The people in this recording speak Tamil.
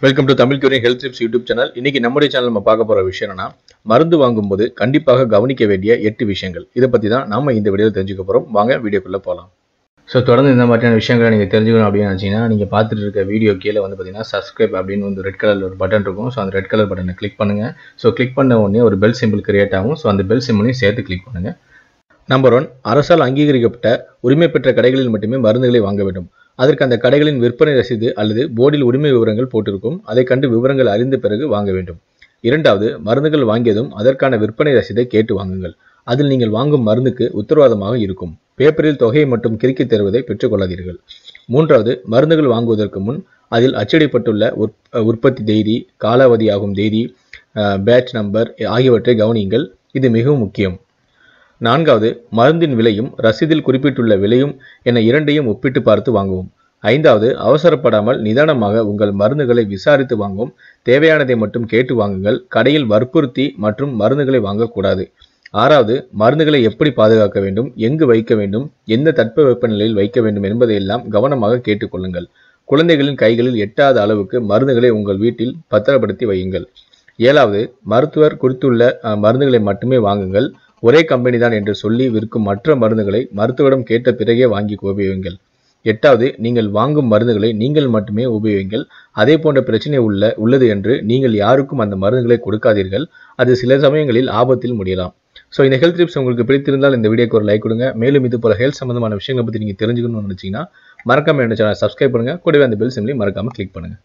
Welcome to Tamil curing health tips YouTube channel. இன்னைக்கு நம்முடைய சேனல் நம்ம பார்க்க போற விஷயம் என்னன்னா, மருந்து வாங்கும்போது கண்டிப்பாக கவனிக்க வேண்டிய 8 விஷயங்கள். இதை பத்தி தான் நாம இந்த வீடியோவில் தெரிஞ்சுக்க போறோம். வாங்க வீடியோக்குள்ள போகலாம். ஸோ தொடர்ந்து இந்த மாதிரியான விஷயங்களை நீங்கள் தெரிஞ்சுக்கணும் அப்படின்னு நினச்சிங்கன்னா, நீங்கள் பார்த்துட்டு இருக்க வீடியோ கீழே வந்து பார்த்தீங்கன்னா சப்ஸ்கிரைப் அப்படின்னு வந்து ரெட் கலரில் ஒரு பட்டன் இருக்கும். ஸோ அந்த ரெட் கலர் பட்டனை கிளிக் பண்ணுங்கள். ஸோ கிளிக் பண்ண உடனே ஒரு பெல் சிம்பிள் கிரியேட் ஆகும். ஸோ அந்த பெல் சிம்பிளையும் சேர்த்து கிளிக் பண்ணுங்கள். நம்பர் 1, அரசால் அங்கீகரிக்கப்பட்ட உரிமை பெற்ற கடைகளில் மட்டுமே மருந்துகளை வாங்க வேண்டும். அதற்கு அந்த கடைகளின் விற்பனை ரசீது அல்லது போர்டில் உரிமை விவரங்கள் போட்டிருக்கும். அதை கண்டு விவரங்கள் அறிந்த பிறகு வாங்க வேண்டும். இரண்டாவது, மருந்துகள் வாங்கியதும் அதற்கான விற்பனை ரசீதை கேட்டு வாங்குங்கள். அதில் நீங்கள் வாங்கும் மருந்துக்கு உத்தரவாதமாக இருக்கும். பேப்பரில் தொகையை மட்டும் கிறுக்கி தருவதை பெற்றுக்கொள்ளாதீர்கள். மூன்றாவது, மருந்துகள் வாங்குவதற்கு முன் அதில் அச்சிடப்பட்டுள்ள உற்பத்தி தேதி, காலாவதியாகும் தேதி, பேட்ச் நம்பர் ஆகியவற்றை கவனியுங்கள். இது மிகவும் முக்கியம். நான்காவது, மருந்தின் விலையும் ரசீதில் குறிப்பிட்டுள்ள விலையும் என இரண்டையும் ஒப்பிட்டு பார்த்து வாங்கவும். ஐந்தாவது, அவசரப்படாமல் நிதானமாக உங்கள் மருந்துகளை விசாரித்து வாங்கவும். தேவையானதை மட்டும் கேட்டு வாங்குங்கள். கடையில் வற்புறுத்தி மற்றும் மருந்துகளை வாங்கக்கூடாது. ஆறாவது, மருந்துகளை எப்படி பாதுகாக்க வேண்டும், எங்கு வைக்க வேண்டும், எந்த தட்பவெப்பநிலையில் வைக்க வேண்டும் என்பதையெல்லாம் கவனமாக கேட்டுக்கொள்ளுங்கள். குழந்தைகளின் கைகளில் எட்டாத அளவுக்கு மருந்துகளை உங்கள் வீட்டில் பத்திரப்படுத்தி வையுங்கள். ஏழாவது, மருத்துவர் குறித்துள்ள மருந்துகளை மட்டுமே வாங்குங்கள். ஒரே கம்பெனி தான் என்று சொல்லி விற்கும் மற்ற மருந்துகளை மருத்துவரிடம் கேட்ட பிறகே வாங்கி உபயோகிங்கள். எட்டாவது, நீங்கள் வாங்கும் மருந்துகளை நீங்கள் மட்டுமே உபயோகிங்கள். அதே போன்ற பிரச்சனை உள்ளது என்று நீங்கள் யாருக்கும் அந்த மருந்துகளை கொடுக்காதீர்கள். அது சில சமயங்களில் ஆபத்தில் முடியலாம். ஸோ இந்த ஹெல்த் டிப்ஸ் உங்களுக்கு பிடித்திருந்தால் இந்த வீடியோக்கு ஒரு லைக் கொடுங்க. மேலும் இது போல ஹெல்த் சம்பந்தமான விஷயங்களை பற்றி நீங்கள் தெரிஞ்சுக்கணும்னு நினைச்சீங்கன்னா மறக்காம என்ன சேனல் சப்ஸ்கிரைப் பண்ணுங்க. கூடவே அந்த பெல் சிம்லையும் மறக்காம கிளிக் பண்ணுங்க.